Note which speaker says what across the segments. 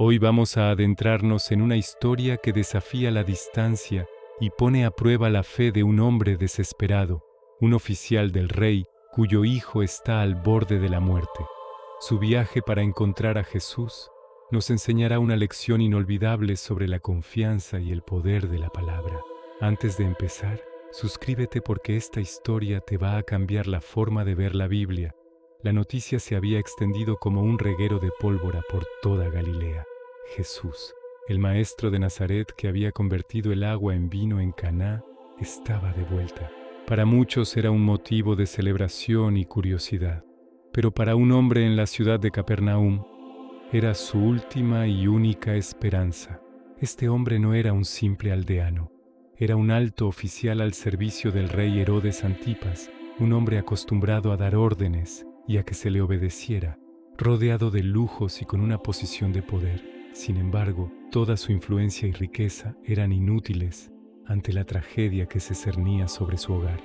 Speaker 1: Hoy vamos a adentrarnos en una historia que desafía la distancia y pone a prueba la fe de un hombre desesperado, un oficial del rey cuyo hijo está al borde de la muerte. Su viaje para encontrar a Jesús nos enseñará una lección inolvidable sobre la confianza y el poder de la palabra. Antes de empezar, suscríbete porque esta historia te va a cambiar la forma de ver la Biblia. La noticia se había extendido como un reguero de pólvora por toda Galilea. Jesús, el maestro de Nazaret que había convertido el agua en vino en Caná, estaba de vuelta. Para muchos era un motivo de celebración y curiosidad, pero para un hombre en la ciudad de Capernaum era su última y única esperanza. Este hombre no era un simple aldeano, era un alto oficial al servicio del rey Herodes Antipas, un hombre acostumbrado a dar órdenes y a que se le obedeciera, rodeado de lujos y con una posición de poder. Sin embargo, toda su influencia y riqueza eran inútiles ante la tragedia que se cernía sobre su hogar.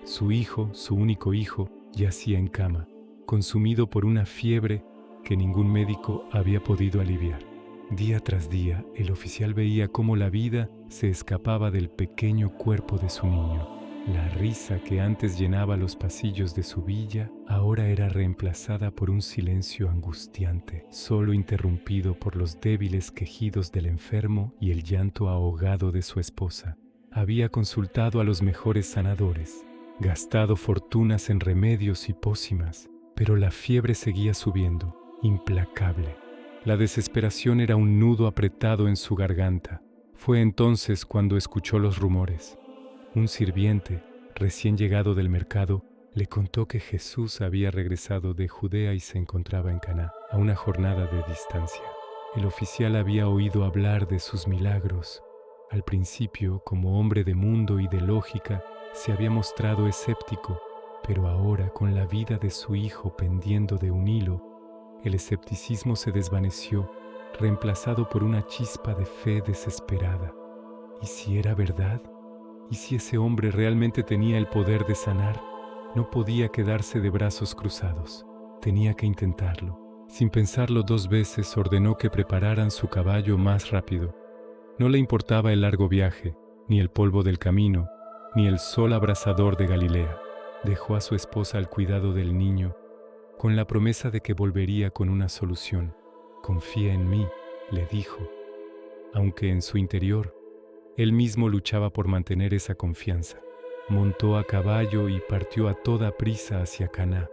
Speaker 1: Su hijo, su único hijo, yacía en cama, consumido por una fiebre que ningún médico había podido aliviar. Día tras día, el oficial veía cómo la vida se escapaba del pequeño cuerpo de su niño. La risa que antes llenaba los pasillos de su villa ahora era reemplazada por un silencio angustiante, solo interrumpido por los débiles quejidos del enfermo y el llanto ahogado de su esposa. Había consultado a los mejores sanadores, gastado fortunas en remedios y pócimas, pero la fiebre seguía subiendo, implacable. La desesperación era un nudo apretado en su garganta. Fue entonces cuando escuchó los rumores. Un sirviente, recién llegado del mercado, le contó que Jesús había regresado de Judea y se encontraba en Caná, a una jornada de distancia. El oficial había oído hablar de sus milagros. Al principio, como hombre de mundo y de lógica, se había mostrado escéptico, pero ahora, con la vida de su hijo pendiendo de un hilo, el escepticismo se desvaneció, reemplazado por una chispa de fe desesperada. ¿Y si era verdad? ¿Y si ese hombre realmente tenía el poder de sanar? No podía quedarse de brazos cruzados. Tenía que intentarlo. Sin pensarlo 2 veces, ordenó que prepararan su caballo más rápido. No le importaba el largo viaje, ni el polvo del camino, ni el sol abrasador de Galilea. Dejó a su esposa al cuidado del niño, con la promesa de que volvería con una solución. «Confía en mí», le dijo, aunque en su interior él mismo luchaba por mantener esa confianza. Montó a caballo y partió a toda prisa hacia Caná,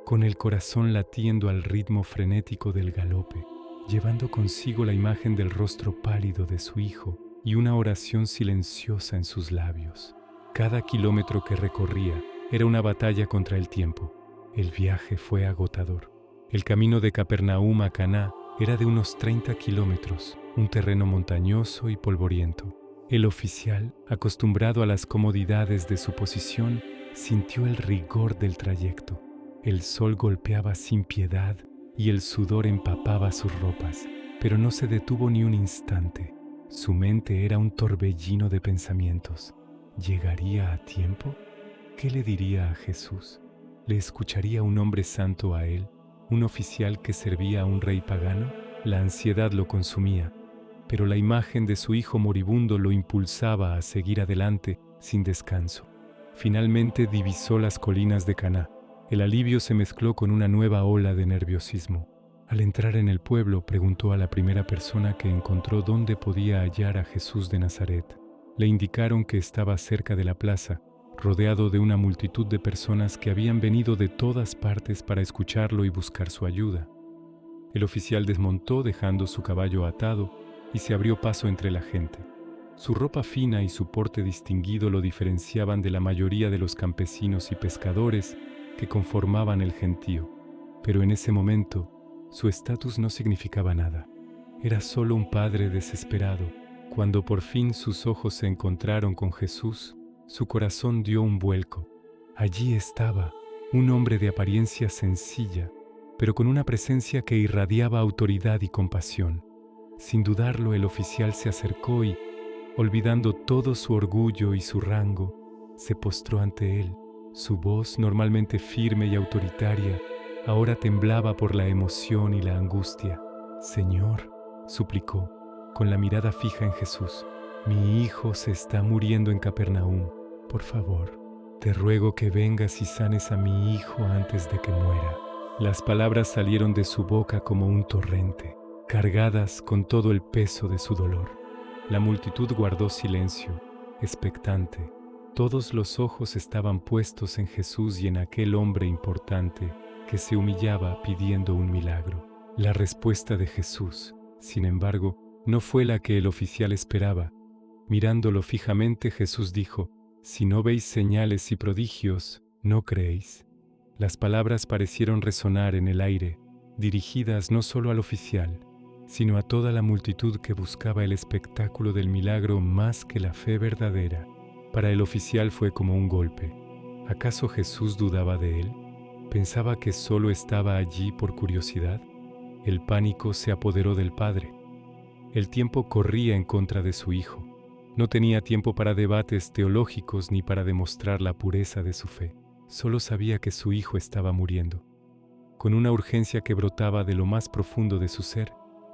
Speaker 1: con el corazón latiendo al ritmo frenético del galope, llevando consigo la imagen del rostro pálido de su hijo y una oración silenciosa en sus labios. Cada kilómetro que recorría era una batalla contra el tiempo. El viaje fue agotador. El camino de Capernaum a Caná era de unos 30 kilómetros, un terreno montañoso y polvoriento. El oficial, acostumbrado a las comodidades de su posición, sintió el rigor del trayecto. El sol golpeaba sin piedad y el sudor empapaba sus ropas, pero no se detuvo ni un instante. Su mente era un torbellino de pensamientos. ¿Llegaría a tiempo? ¿Qué le diría a Jesús? ¿Le escucharía un hombre santo a él, un oficial que servía a un rey pagano? La ansiedad lo consumía, pero la imagen de su hijo moribundo lo impulsaba a seguir adelante sin descanso. Finalmente divisó las colinas de Caná. El alivio se mezcló con una nueva ola de nerviosismo. Al entrar en el pueblo, preguntó a la primera persona que encontró dónde podía hallar a Jesús de Nazaret. Le indicaron que estaba cerca de la plaza, rodeado de una multitud de personas que habían venido de todas partes para escucharlo y buscar su ayuda. El oficial desmontó dejando su caballo atado y se abrió paso entre la gente. Su ropa fina y su porte distinguido lo diferenciaban de la mayoría de los campesinos y pescadores que conformaban el gentío. Pero en ese momento, su estatus no significaba nada. Era solo un padre desesperado. Cuando por fin sus ojos se encontraron con Jesús, su corazón dio un vuelco. Allí estaba, un hombre de apariencia sencilla, pero con una presencia que irradiaba autoridad y compasión. Sin dudarlo, el oficial se acercó y, olvidando todo su orgullo y su rango, se postró ante él. Su voz, normalmente firme y autoritaria, ahora temblaba por la emoción y la angustia. «Señor», suplicó, con la mirada fija en Jesús. Mi hijo se está muriendo en Capernaum. Por favor, te ruego que vengas y sanes a mi hijo antes de que muera. Las palabras salieron de su boca como un torrente, cargadas con todo el peso de su dolor. La multitud guardó silencio, expectante. Todos los ojos estaban puestos en Jesús y en aquel hombre importante que se humillaba pidiendo un milagro. La respuesta de Jesús, sin embargo, no fue la que el oficial esperaba. Mirándolo fijamente, Jesús dijo: «Si no veis señales y prodigios, ¿no creéis?». Las palabras parecieron resonar en el aire, dirigidas no solo al oficial, sino a toda la multitud que buscaba el espectáculo del milagro más que la fe verdadera. Para el oficial fue como un golpe. ¿Acaso Jesús dudaba de él? ¿Pensaba que solo estaba allí por curiosidad? El pánico se apoderó del padre. El tiempo corría en contra de su hijo. No tenía tiempo para debates teológicos ni para demostrar la pureza de su fe. Solo sabía que su hijo estaba muriendo. Con una urgencia que brotaba de lo más profundo de su ser,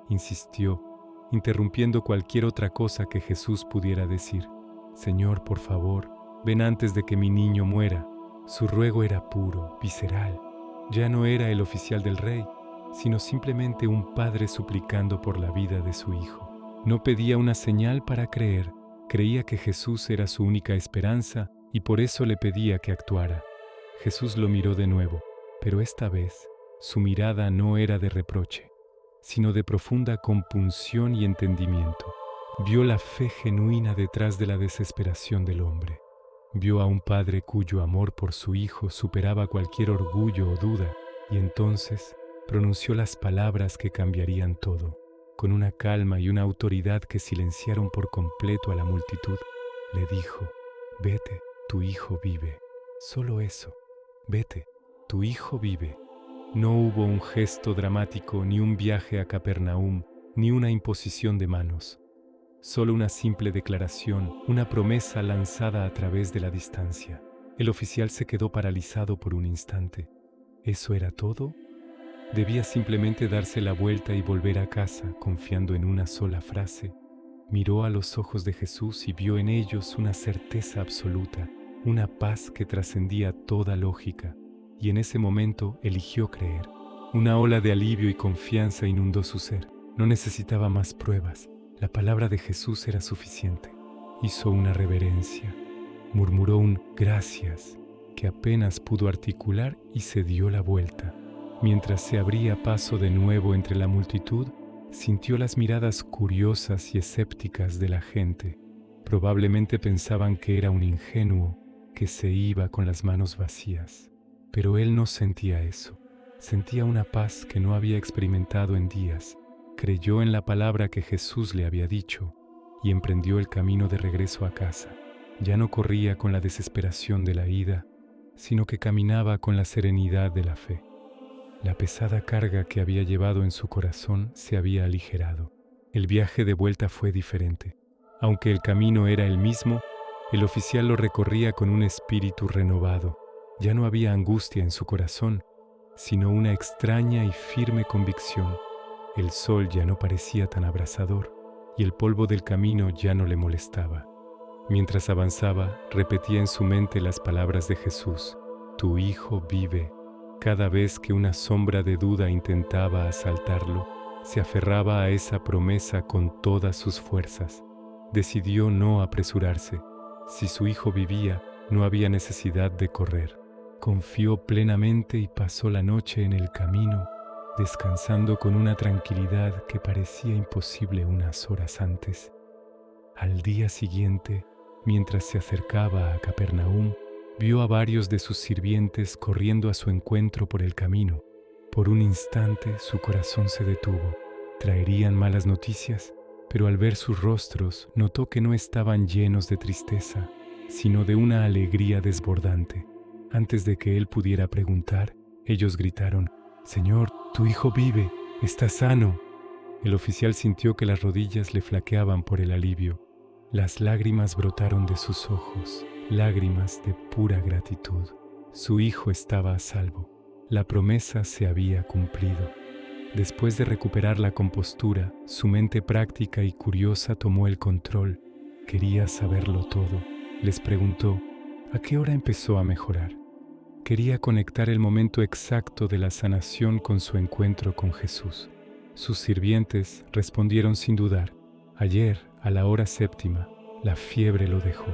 Speaker 1: insistió, interrumpiendo cualquier otra cosa que Jesús pudiera decir: «Señor, por favor, ven antes de que mi niño muera». Su ruego era puro, visceral. Ya no era el oficial del rey, sino simplemente un padre suplicando por la vida de su hijo. No pedía una señal para creer, creía que Jesús era su única esperanza y por eso le pedía que actuara. Jesús lo miró de nuevo, pero esta vez su mirada no era de reproche, sino de profunda compunción y entendimiento. Vio la fe genuina detrás de la desesperación del hombre. Vio a un padre cuyo amor por su hijo superaba cualquier orgullo o duda, y entonces pronunció las palabras que cambiarían todo. Con una calma y una autoridad que silenciaron por completo a la multitud, le dijo: «Vete, tu hijo vive». Solo eso. «Vete, tu hijo vive». No hubo un gesto dramático, ni un viaje a Capernaum, ni una imposición de manos. Solo una simple declaración, una promesa lanzada a través de la distancia. El oficial se quedó paralizado por un instante. ¿Eso era todo? Debía simplemente darse la vuelta y volver a casa, confiando en una sola frase. Miró a los ojos de Jesús y vio en ellos una certeza absoluta, una paz que trascendía toda lógica. Y en ese momento eligió creer. Una ola de alivio y confianza inundó su ser. No necesitaba más pruebas. La palabra de Jesús era suficiente. Hizo una reverencia, murmuró un «gracias» que apenas pudo articular y se dio la vuelta. Mientras se abría paso de nuevo entre la multitud, sintió las miradas curiosas y escépticas de la gente. Probablemente pensaban que era un ingenuo que se iba con las manos vacías. Pero él no sentía eso. Sentía una paz que no había experimentado en días. Creyó en la palabra que Jesús le había dicho y emprendió el camino de regreso a casa. Ya no corría con la desesperación de la ida, sino que caminaba con la serenidad de la fe. La pesada carga que había llevado en su corazón se había aligerado. El viaje de vuelta fue diferente. Aunque el camino era el mismo, el oficial lo recorría con un espíritu renovado. Ya no había angustia en su corazón, sino una extraña y firme convicción. El sol ya no parecía tan abrasador y el polvo del camino ya no le molestaba. Mientras avanzaba, repetía en su mente las palabras de Jesús: «Tu hijo vive». Cada vez que una sombra de duda intentaba asaltarlo, se aferraba a esa promesa con todas sus fuerzas. Decidió no apresurarse. Si su hijo vivía, no había necesidad de correr. Confió plenamente y pasó la noche en el camino, descansando con una tranquilidad que parecía imposible unas horas antes. Al día siguiente, mientras se acercaba a Capernaum, vio a varios de sus sirvientes corriendo a su encuentro por el camino. Por un instante su corazón se detuvo. ¿Traerían malas noticias? Pero al ver sus rostros, notó que no estaban llenos de tristeza, sino de una alegría desbordante. Antes de que él pudiera preguntar, ellos gritaron: «Señor, tu hijo vive, está sano». El oficial sintió que las rodillas le flaqueaban por el alivio. Las lágrimas brotaron de sus ojos, lágrimas de pura gratitud. Su hijo estaba a salvo. La promesa se había cumplido. Después de recuperar la compostura, su mente práctica y curiosa tomó el control. Quería saberlo todo. Les preguntó, ¿a qué hora empezó a mejorar? Quería conectar el momento exacto de la sanación con su encuentro con Jesús. Sus sirvientes respondieron sin dudar, ayer, a la hora séptima, la fiebre lo dejó.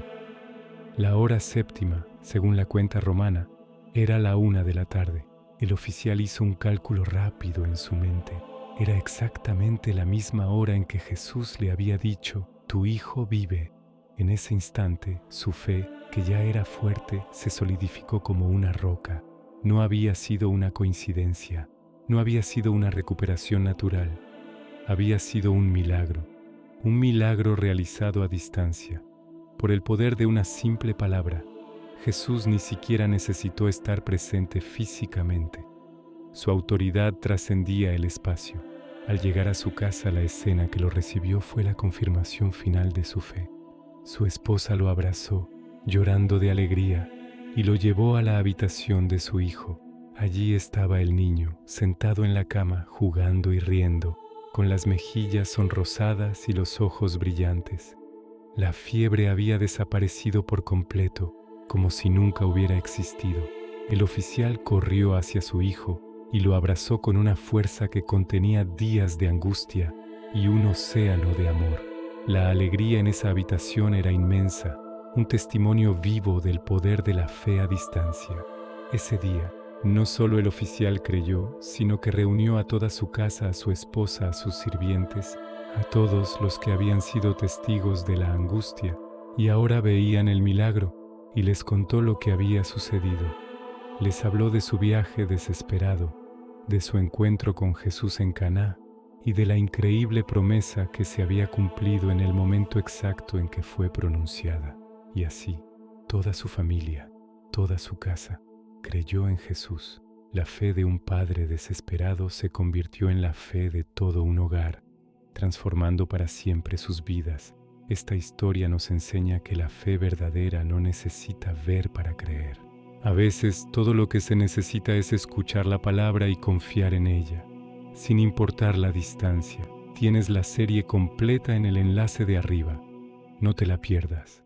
Speaker 1: La hora séptima, según la cuenta romana, era la 1 de la tarde. El oficial hizo un cálculo rápido en su mente. Era exactamente la misma hora en que Jesús le había dicho, tu hijo vive. En ese instante, su fe, que ya era fuerte, se solidificó como una roca. No había sido una coincidencia, no había sido una recuperación natural, había sido un milagro realizado a distancia. Por el poder de una simple palabra, Jesús ni siquiera necesitó estar presente físicamente. Su autoridad trascendía el espacio. Al llegar a su casa, la escena que lo recibió fue la confirmación final de su fe. Su esposa lo abrazó, llorando de alegría, y lo llevó a la habitación de su hijo. Allí estaba el niño, sentado en la cama, jugando y riendo, con las mejillas sonrosadas y los ojos brillantes. La fiebre había desaparecido por completo, como si nunca hubiera existido. El oficial corrió hacia su hijo y lo abrazó con una fuerza que contenía días de angustia y un océano de amor. La alegría en esa habitación era inmensa, un testimonio vivo del poder de la fe a distancia. Ese día, no solo el oficial creyó, sino que reunió a toda su casa, a su esposa, a sus sirvientes, a todos los que habían sido testigos de la angustia y ahora veían el milagro, y les contó lo que había sucedido. Les habló de su viaje desesperado, de su encuentro con Jesús en Caná y de la increíble promesa que se había cumplido en el momento exacto en que fue pronunciada. Y así, toda su familia, toda su casa, creyó en Jesús. La fe de un padre desesperado se convirtió en la fe de todo un hogar, transformando para siempre sus vidas. Esta historia nos enseña que la fe verdadera no necesita ver para creer. A veces todo lo que se necesita es escuchar la palabra y confiar en ella. Sin importar la distancia, tienes la serie completa en el enlace de arriba. No te la pierdas.